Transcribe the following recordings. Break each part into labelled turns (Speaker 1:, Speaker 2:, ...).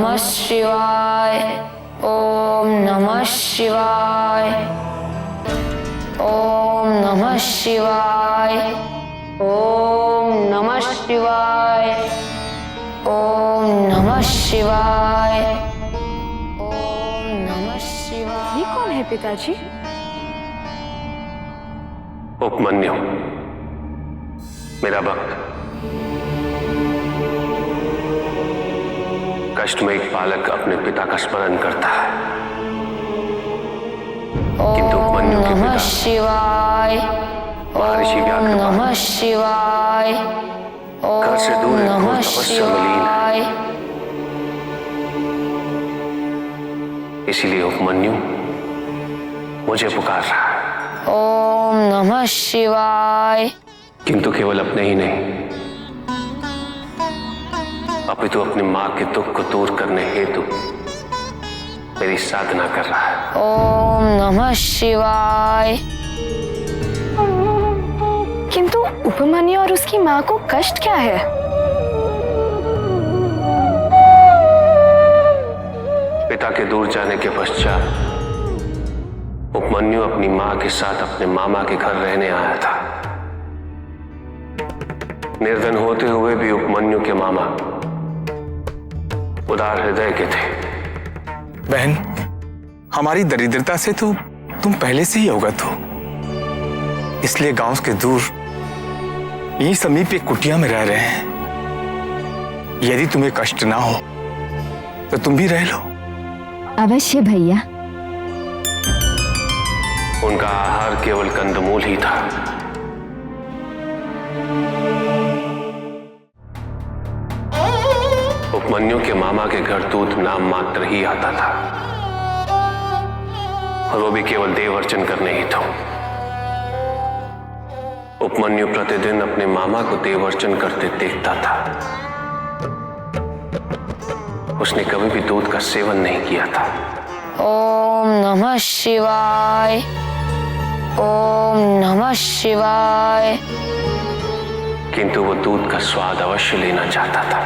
Speaker 1: नमः शिवाय। ओम नमः शिवाय। ओम नमः शिवाय। ओम नमः शिवाय। ओम नमः शिवाय। ओम नमः शिवाय।
Speaker 2: ये कौन है पिताजी?
Speaker 3: उपमन्यु, मेरा भक्त। कष्ट में एक बालक अपने पिता का स्मरण करता है, किंतु उपमन्यु के
Speaker 1: नमः
Speaker 3: पिता
Speaker 1: शिवाय।
Speaker 3: महर्षि व्याघ्र
Speaker 1: नमः शिवाय।
Speaker 3: घर से दूर एक घोर तपस्या में लीन है। इसीलिए उपमन्यु मुझे पुकार रहा है।
Speaker 1: ओम नमः शिवाय।
Speaker 3: किंतु केवल अपने ही नहीं, अपितु अपनी मां के दुख को दूर करने हेतु मेरी साधना कर रहा है।
Speaker 1: ओम नमः शिवाय।
Speaker 2: किंतु उपमन्यु और उसकी माँ को कष्ट क्या है?
Speaker 3: पिता के दूर जाने के पश्चात उपमन्यु अपनी मां के साथ अपने मामा के घर रहने आया था। निर्धन होते हुए भी उपमन्यु के मामा उदार हृदय के थे।
Speaker 4: बहन, हमारी दरिद्रता से तो तुम पहले से ही अवगत हो, इसलिए गांव के दूर यहीं समीप एक कुटिया में रह रहे हैं। यदि तुम्हें कष्ट ना हो तो तुम भी रह लो।
Speaker 5: अवश्य भैया।
Speaker 3: उनका आहार केवल कंदमूल ही था। उपमन्यु के मामा के घर दूध नाम मात्र ही आता था, और वो भी केवल देव अर्चन करने ही था। उपमन्यु प्रतिदिन अपने मामा को देव अर्चन करते देखता था। उसने कभी भी दूध का सेवन नहीं किया था।
Speaker 1: ओम नमः शिवाय। ओम नमः शिवाय।
Speaker 3: किंतु वो दूध का स्वाद अवश्य लेना चाहता था।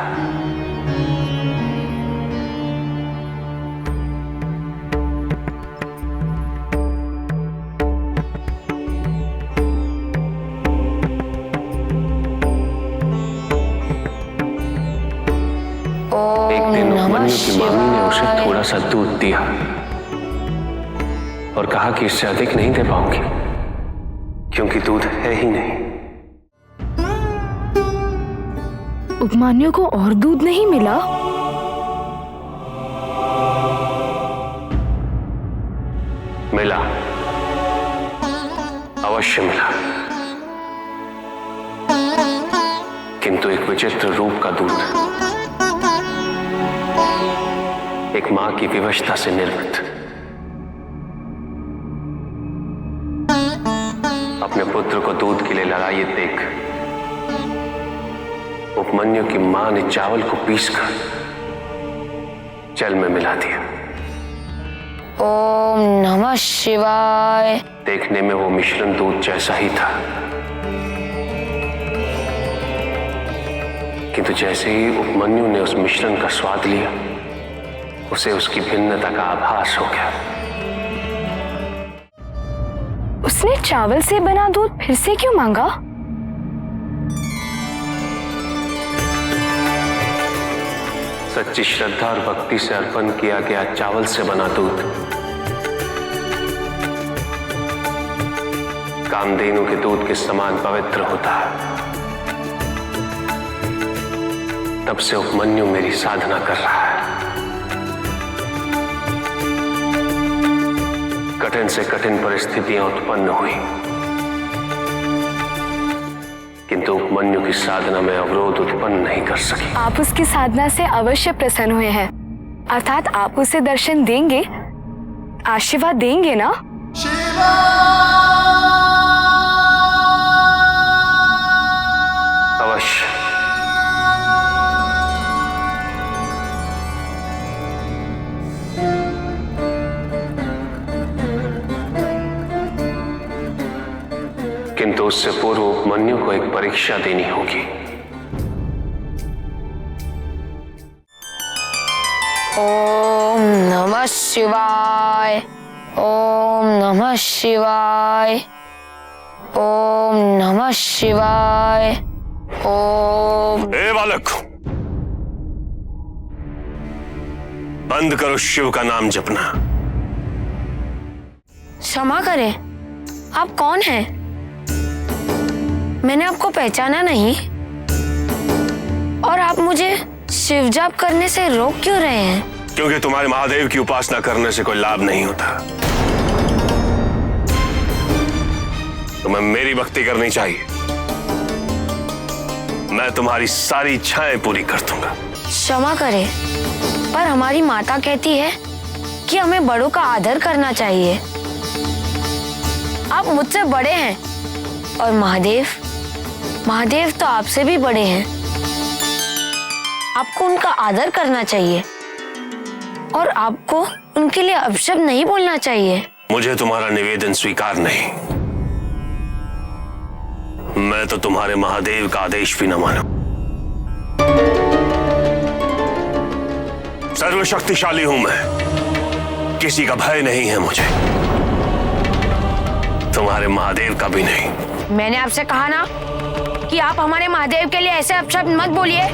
Speaker 3: एक दिन उपमन्यु की मामी ने उसे थोड़ा सा दूध दिया और कहा कि इससे अधिक नहीं दे पाऊंगी, क्योंकि दूध है ही नहीं।
Speaker 2: उपमन्यु को और दूध नहीं मिला?
Speaker 3: मिला, अवश्य मिला, किंतु एक विचित्र रूप का दूध, एक मां की विवशता से निर्मित। अपने पुत्र को दूध के लिए लड़ाई देख उपमन्यु की मां ने चावल को पीसकर जल में मिला दिया।
Speaker 1: ओम नमः शिवाय।
Speaker 3: देखने में वो मिश्रण दूध जैसा ही था, किंतु जैसे ही उपमन्यु ने उस मिश्रण का स्वाद लिया, उसे उसकी भिन्नता का आभास हो गया।
Speaker 2: उसने चावल से बना दूध फिर से क्यों मांगा?
Speaker 3: सच्ची श्रद्धा और भक्ति से अर्पण किया गया चावल से बना दूध कामधेनु के दूध के समान पवित्र होता है। तब से उपमन्यु मेरी साधना कर रहा है। कठिन से कठिन परिस्थितियां उत्पन्न हुई, किंतु उपमन्यु की साधना में अवरोध उत्पन्न नहीं कर सकी।
Speaker 2: आप उसकी साधना से अवश्य प्रसन्न हुए हैं, अर्थात आप उसे दर्शन देंगे, आशीर्वाद देंगे ना?
Speaker 3: अवश्य। किंतु उससे पूर्व उपमन्यु को एक परीक्षा देनी होगी।
Speaker 1: ओम नमः शिवाय। ओम नमः शिवाय। ओम नमः शिवाय। ओम।
Speaker 3: ए बालक, बंद करो शिव का नाम जपना।
Speaker 1: क्षमा करें, आप कौन हैं? मैंने आपको पहचाना नहीं और आप मुझे शिव जाप करने से रोक क्यों रहे हैं?
Speaker 3: क्योंकि तुम्हारे महादेव की उपासना करने से कोई लाभ नहीं होता। तुम्हें मेरी भक्ति करनी चाहिए। मैं तुम्हारी सारी इच्छाएं पूरी कर दूंगा।
Speaker 1: क्षमा करें, पर हमारी माता कहती है कि हमें बड़ों का आदर करना चाहिए। आप मुझसे बड़े हैं और महादेव तो आपसे भी बड़े हैं। आपको उनका आदर करना चाहिए और आपको उनके लिए अपशब्द नहीं बोलना चाहिए।
Speaker 3: मुझे तुम्हारा निवेदन स्वीकार नहीं। मैं तो तुम्हारे महादेव का आदेश भी न मानू। सर्वशक्तिशाली हूं मैं, किसी का भय नहीं है मुझे, तुम्हारे महादेव का भी नहीं।
Speaker 1: मैंने आपसे कहा ना कि आप हमारे महादेव के लिए ऐसे अपशब्द मत बोलिए।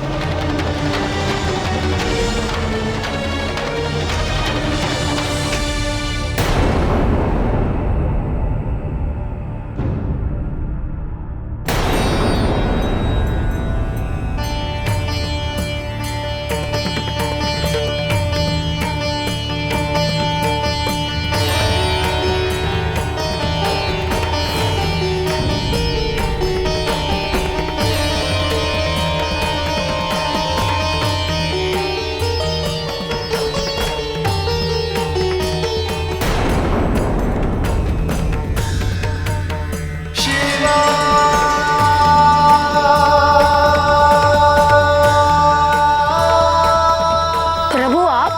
Speaker 1: प्रभु आप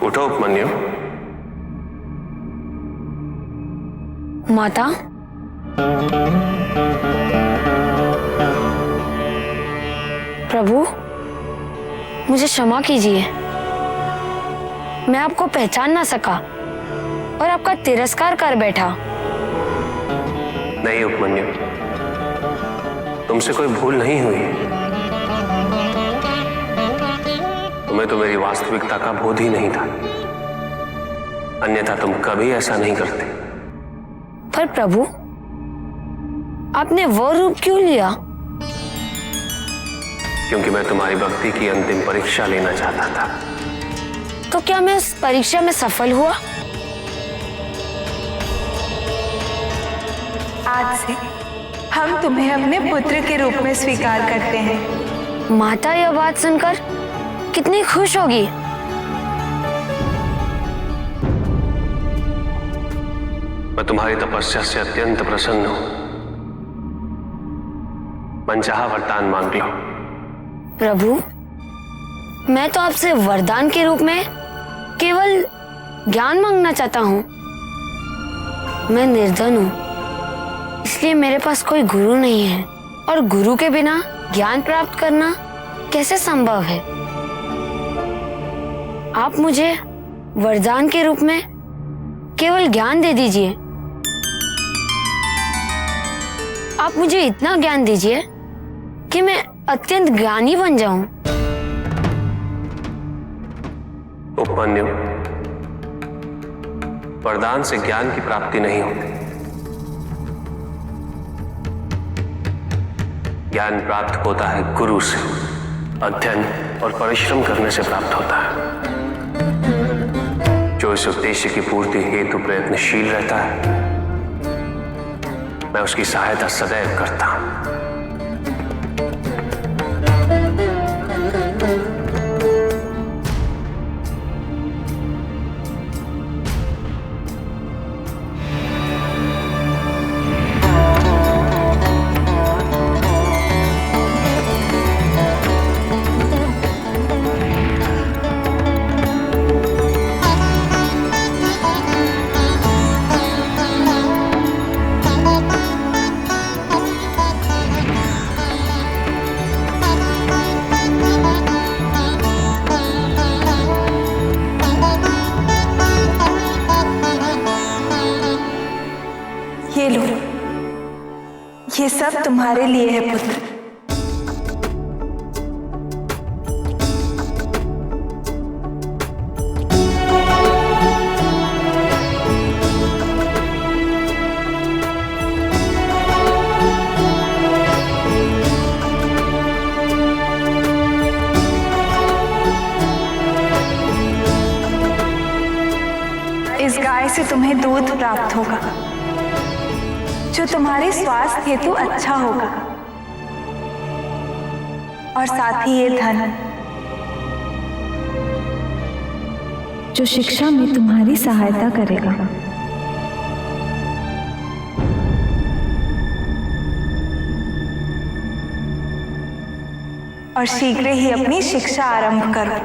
Speaker 3: उठो उपमन्यु।
Speaker 1: माता, प्रभु मुझे क्षमा कीजिए। मैं आपको पहचान ना सका और आपका तिरस्कार कर बैठा।
Speaker 3: नहीं उपमन्यु, तुमसे कोई भूल नहीं हुई। तुम्हें तो मेरी वास्तविकता का बोध ही नहीं था, अन्यथा तुम कभी ऐसा नहीं करते।
Speaker 1: पर प्रभु, आपने वो रूप क्यों लिया?
Speaker 3: क्योंकि मैं तुम्हारी भक्ति की अंतिम परीक्षा लेना चाहता था।
Speaker 1: तो क्या मैं उस परीक्षा में सफल हुआ?
Speaker 6: आज से हम तुम्हें अपने पुत्र के रूप में स्वीकार करते हैं।
Speaker 1: माता यह बात सुनकर कितनी खुश होगी।
Speaker 3: मैं तुम्हारी तपस्या से अत्यंत प्रसन्न हूं। मनचाहा वरदान मांग लो।
Speaker 1: प्रभु, मैं तो आपसे वरदान के रूप में केवल ज्ञान मांगना चाहता हूँ। मैं निर्धन हूँ, इसलिए मेरे पास कोई गुरु नहीं है और गुरु के बिना ज्ञान प्राप्त करना कैसे संभव है? आप मुझे वरदान के रूप में केवल ज्ञान दे दीजिए। आप मुझे इतना ज्ञान दीजिए कि मैं अत्यंत ज्ञानी बन जाऊं।
Speaker 3: उपमन्यु, वरदान से ज्ञान की प्राप्ति नहीं होती। ज्ञान प्राप्त होता है गुरु से, अध्ययन और परिश्रम करने से प्राप्त होता है। जो इस उद्देश्य की पूर्ति हेतु प्रयत्नशील रहता है, मैं उसकी सहायता सदैव करता हूं।
Speaker 6: सब तुम्हारे लिए है पुत्र। इस गाय से तुम्हें दूध प्राप्त होगा जो तुम्हारे स्वास्थ्य हेतु अच्छा होगा, और साथ ही ये धन जो शिक्षा में तुम्हारी सहायता करेगा। और शीघ्र ही अपनी शिक्षा आरंभ करो।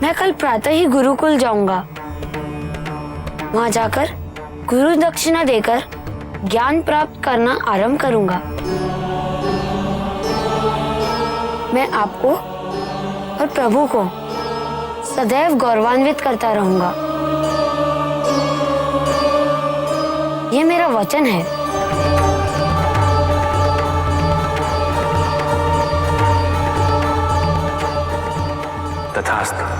Speaker 1: मैं कल प्रातः ही गुरुकुल जाऊंगा। वहां जाकर गुरु दक्षिणा देकर ज्ञान प्राप्त करना आरंभ करूंगा। मैं आपको और प्रभु को सदैव गौरवान्वित करता रहूंगा। ये मेरा वचन है।
Speaker 3: तथास्तु।